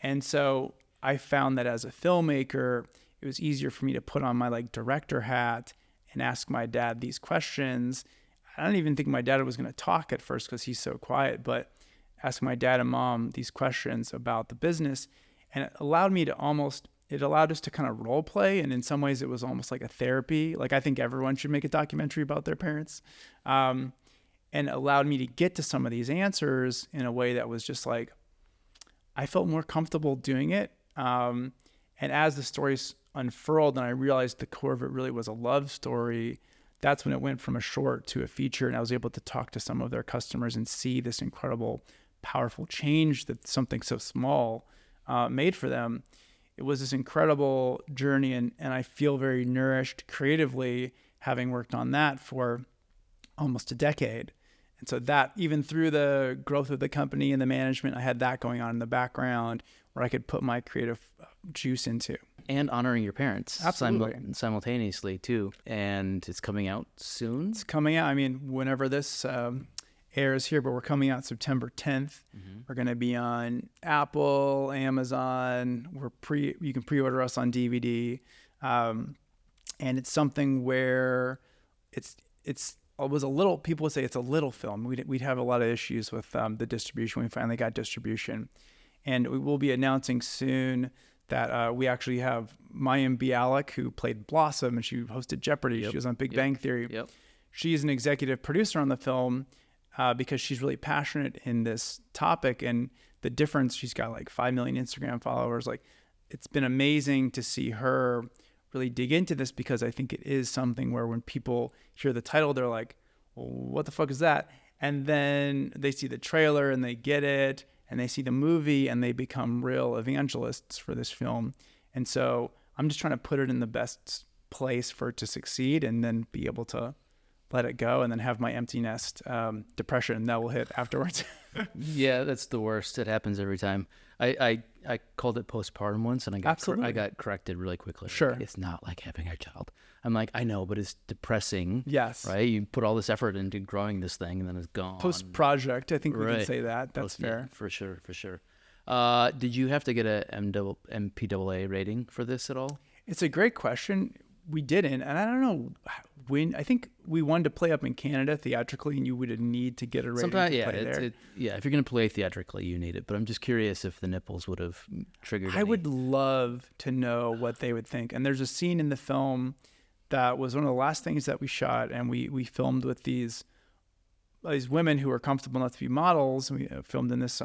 And so I found that as a filmmaker, it was easier for me to put on my like director hat and ask my dad these questions. I don't even think my dad was going to talk at first because he's so quiet, but ask my dad and mom these questions about the business. And it allowed us to kind of role play. And in some ways it was almost like a therapy. Like, I think everyone should make a documentary about their parents. And allowed me to get to some of these answers in a way that was just like, I felt more comfortable doing it. And as the stories unfurled and I realized the core of it really was a love story, that's when it went from a short to a feature. And I was able to talk to some of their customers and see this incredible, powerful change that something so small made for them. It was this incredible journey. And I feel very nourished creatively having worked on that for almost a decade. And so that, even through the growth of the company and the management, I had that going on in the background where I could put my creative juice into. And honoring your parents. Absolutely. Simultaneously, too. And it's coming out soon? It's coming out. I mean, whenever this airs here, but we're coming out September 10th. We're going to be on Apple, Amazon. You can pre-order us on DVD. And it's something where it was a little, people would say it's a little film. We'd have a lot of issues with the distribution. We finally got distribution, and we will be announcing soon that we actually have Mayim Bialik, who played Blossom, and she hosted Jeopardy. Yep. She was on Big Bang Theory. Yep. She's an executive producer on the film because she's really passionate in this topic, and the difference, she's got like 5 million Instagram followers. Like, it's been amazing to see her really dig into this, because I think it is something where when people hear the title, they're like, well, what the fuck is that? And then they see the trailer and they get it, and they see the movie and they become real evangelists for this film. And so I'm just trying to put it in the best place for it to succeed, and then be able to let it go, and then have my empty nest depression that will hit afterwards. Yeah, that's the worst. It happens every time. I called it postpartum once, and I got corrected really quickly. Sure. Like, it's not like having a child. I'm like, I know, but it's depressing. Yes. Right? You put all this effort into growing this thing, and then it's gone. Post-project, I think we can Right. say that. That's fair. Yeah, for sure. Did you have to get a MPAA rating for this at all? It's a great question. We didn't, and I don't know when. I think we wanted to play up in Canada theatrically, and you would need to get a rating Sometimes, to yeah, play there. if you're going to play theatrically, you need it. But I'm just curious if the nipples would have triggered I would love to know what they would think. And there's a scene in the film that was one of the last things that we shot, and we filmed with these women who are comfortable enough to be models. And we filmed in this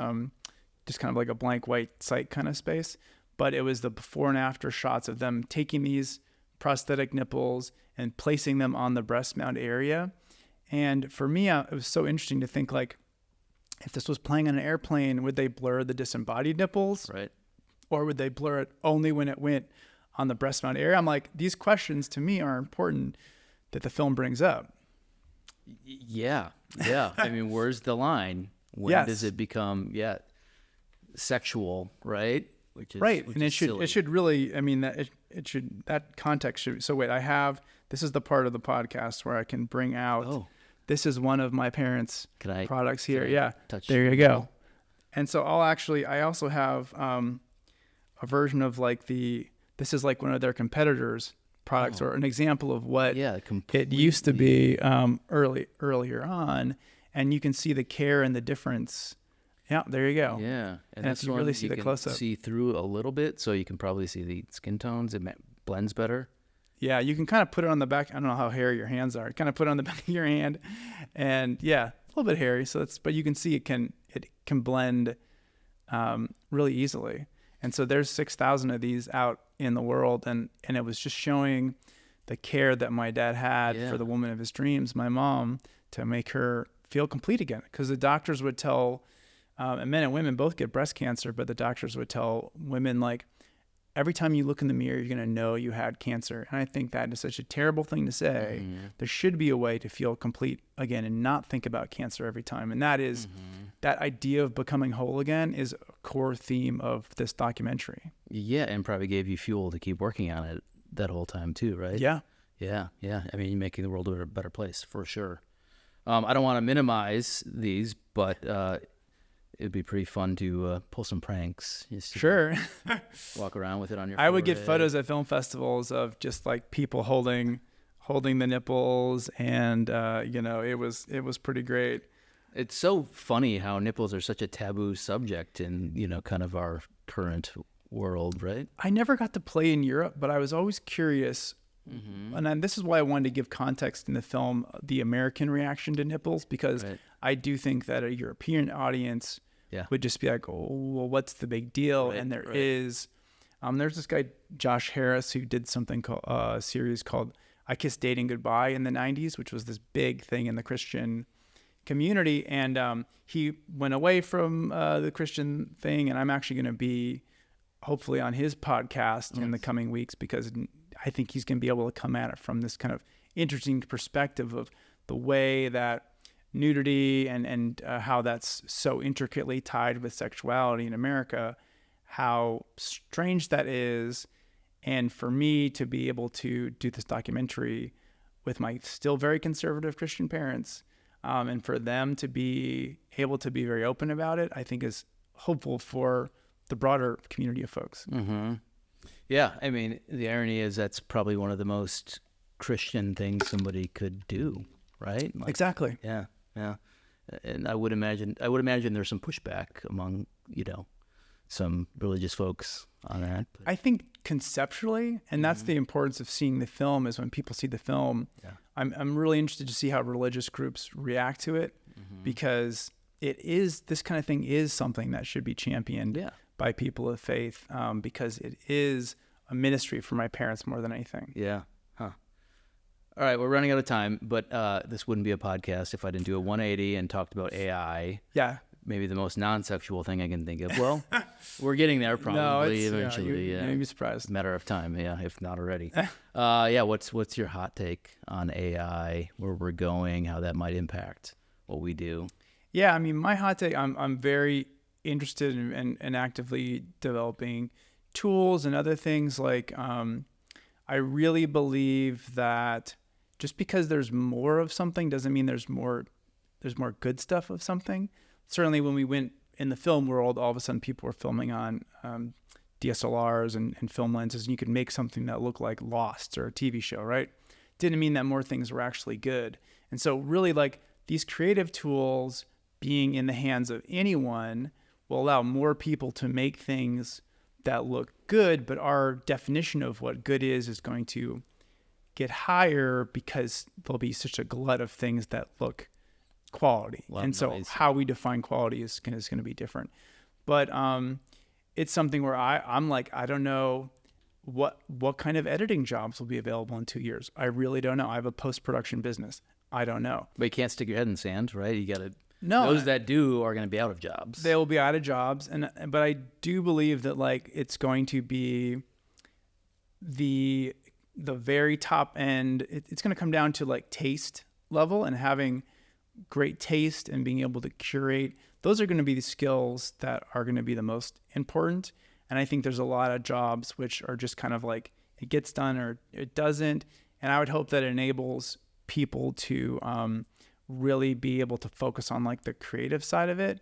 just kind of like a blank white site kind of space. But it was the before and after shots of them taking these prosthetic nipples and placing them on the breast mount area. And for me, it was so interesting to think, like, if this was playing on an airplane, would they blur the disembodied nipples? Right. Or would they blur it only when it went on the breast mount area? I'm like, these questions to me are important that the film brings up. Yeah. I mean, where's the line? When Yes. does it become sexual? Right. Right. And it should really, I mean, that context should. So wait, this is the part of the podcast where I can bring out, this is one of my parents' products here. Yeah. There you go. And so I also have a version of like this is like one of their competitors' products, or an example of what it used to be earlier on. And you can see the care and the difference. Yeah, there you go. Yeah, and if you really see the close-up, see through a little bit, so you can probably see the skin tones. It blends better. Yeah, you can kind of put it on the back. I don't know how hairy your hands are. Kind of put it on the back of your hand, and yeah, a little bit hairy. But you can see it can blend really easily. And so there's 6,000 of these out in the world, and it was just showing the care that my dad had for the woman of his dreams, my mom, to make her feel complete again. Because the doctors would tell. And men and women both get breast cancer, but the doctors would tell women, like, every time you look in the mirror, you're going to know you had cancer. And I think that is such a terrible thing to say. Mm-hmm. There should be a way to feel complete again and not think about cancer every time. And that is, that idea of becoming whole again is a core theme of this documentary. Yeah, and probably gave you fuel to keep working on it that whole time too, right? Yeah. I mean, you're making the world a better place for sure. I don't want to minimize these, but it'd be pretty fun to pull some pranks. Sure. Walk around with it on your I would get forehead. photos at film festivals of just like people holding the nipples, and it was pretty great. It's so funny how nipples are such a taboo subject in, kind of our current world, right? I never got to play in Europe, but I was always curious. Mm-hmm. And this is why I wanted to give context in the film, the American reaction to nipples, because I do think that a European audience would just be like, oh, well, what's the big deal? And there's this guy, Josh Harris, who did something called a series called I Kissed Dating Goodbye in the 90s, which was this big thing in the Christian community. And he went away from the Christian thing, and I'm actually going to be hopefully on his podcast in the coming weeks, because I think he's going to be able to come at it from this kind of interesting perspective of the way that nudity and how that's so intricately tied with sexuality in America, how strange that is. And for me to be able to do this documentary with my still very conservative Christian parents, and for them to be able to be very open about it, I think is hopeful for the broader community of folks. Mm-hmm. Yeah, I mean, the irony is that's probably one of the most Christian thing somebody could do, right? Like, Exactly. yeah, yeah. And I would imagine there's some pushback among, some religious folks on that. But, I think conceptually, and that's the importance of seeing the film, is when people see the film, yeah. I'm really interested to see how religious groups react to it, because this kind of thing is something that should be championed Yeah. by people of faith, because it is a ministry for my parents more than anything. Yeah. Huh. All right, we're running out of time, but this wouldn't be a podcast if I didn't do a 180 and talked about AI. Yeah. Maybe the most non-sexual thing I can think of. Well, we're getting there probably eventually. You'd be surprised. Matter of time, yeah, if not already. What's your hot take on AI, where we're going, how that might impact what we do? Yeah, I mean, my hot take, I'm very interested in actively developing tools and other things. Like, I really believe that just because there's more of something doesn't mean there's more good stuff of something. Certainly when we went in the film world, all of a sudden people were filming on DSLRs and film lenses, and you could make something that looked like Lost or a TV show, right? Didn't mean that more things were actually good. And so really, like, these creative tools being in the hands of anyone will allow more people to make things that look good, but our definition of what good is going to get higher because there'll be such a glut of things that look quality. And so how we define quality is going to be different. But it's something where I'm like, I don't know what kind of editing jobs will be available in 2 years. I really don't know. I have a post-production business. I don't know. But you can't stick your head in the sand, right? You got to. No, those that do are going to be out of jobs. They will be out of jobs, but I do believe that, like, it's going to be the very top end. It's going to come down to, like, taste level and having great taste and being able to curate. Those are going to be the skills that are going to be the most important. And I think there's a lot of jobs which are just kind of like, it gets done or it doesn't. And I would hope that it enables people to really be able to focus on, like, the creative side of it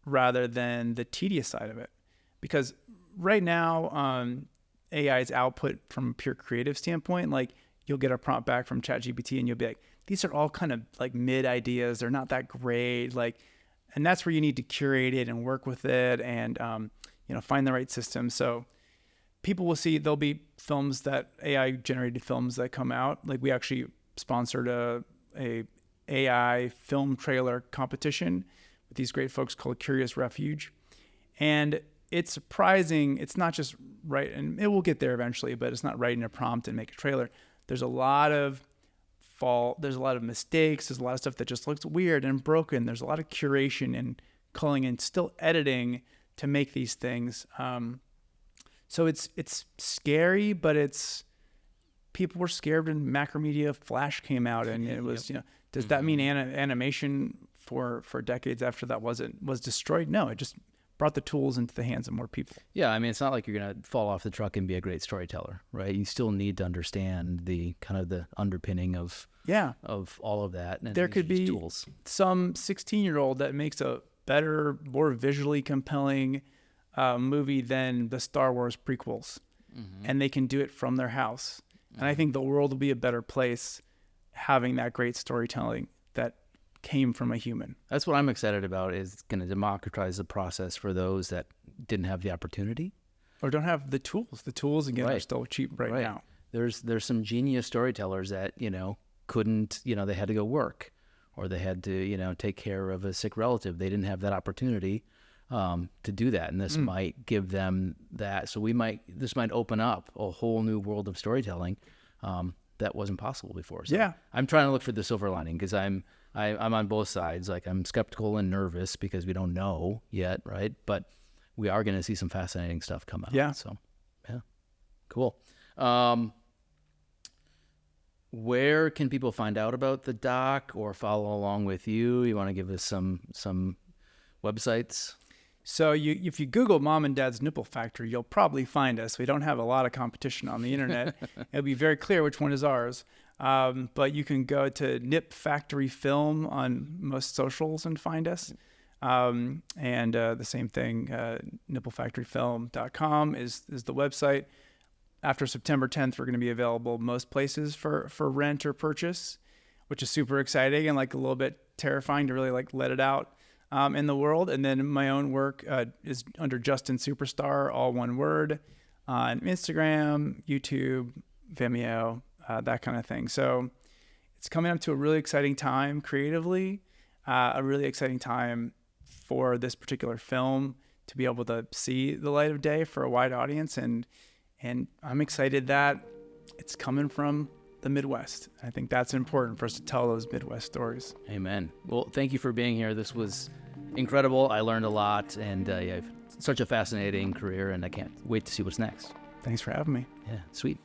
rather than the tedious side of it. Because right now, AI's output from a pure creative standpoint, like, you'll get a prompt back from ChatGPT and you'll be like, these are all kind of like mid ideas. They're not that great. Like, and that's where you need to curate it and work with it and, find the right system. So people will see, there'll be films that AI generated films that come out. Like, we actually sponsored a AI film trailer competition with these great folks called Curious Refuge. And it's surprising. It's not just right, and it will get there eventually, but it's not writing a prompt and make a trailer. There's a lot of fault. There's a lot of mistakes. There's a lot of stuff that just looks weird and broken. There's a lot of curation and culling and still editing to make these things. So it's scary, but people were scared when Macromedia Flash came out, and it was, does that mean animation for decades after that was destroyed? No, it just brought the tools into the hands of more people. Yeah, I mean, it's not like you're going to fall off the truck and be a great storyteller, right? You still need to understand the kind of the underpinning of all of that. And there could be tools. Some 16-year-old that makes a better, more visually compelling movie than the Star Wars prequels, and they can do it from their house. And I think the world will be a better place having that great storytelling that came from a human. That's what I'm excited about, is going to democratize the process for those that didn't have the opportunity or don't have the tools. The tools, again, are still cheap right now. There's some genius storytellers that, couldn't, they had to go work, or they had to, take care of a sick relative. They didn't have that opportunity to do that. And this might give them that. So this might open up a whole new world of storytelling that wasn't possible before. So I'm trying to look for the silver lining, because I'm on both sides. Like, I'm skeptical and nervous because we don't know yet, right? But we are going to see some fascinating stuff come out. Yeah. So, yeah, cool. Where can people find out about the doc or follow along with you? You want to give us some websites? So if you Google Mom and Dad's Nipple Factory, you'll probably find us. We don't have a lot of competition on the internet. It'll be very clear which one is ours. But you can go to Nip Factory Film on most socials and find us. And the same thing, nipplefactoryfilm.com is the website. after September 10th, we're going to be available most places for rent or purchase, which is super exciting and like a little bit terrifying to really like let it out in the world. And then my own work is under Justinsuperstar, all one word, on Instagram, YouTube, Vimeo, that kind of thing. So it's coming up to a really exciting time creatively, a really exciting time for this particular film to be able to see the light of day for a wide audience. And I'm excited that it's coming from the Midwest. I think that's important for us to tell those Midwest stories. Amen. Well, thank you for being here. This was incredible. I learned a lot, and you have such a fascinating career, and I can't wait to see what's next. Thanks for having me. Yeah, sweet.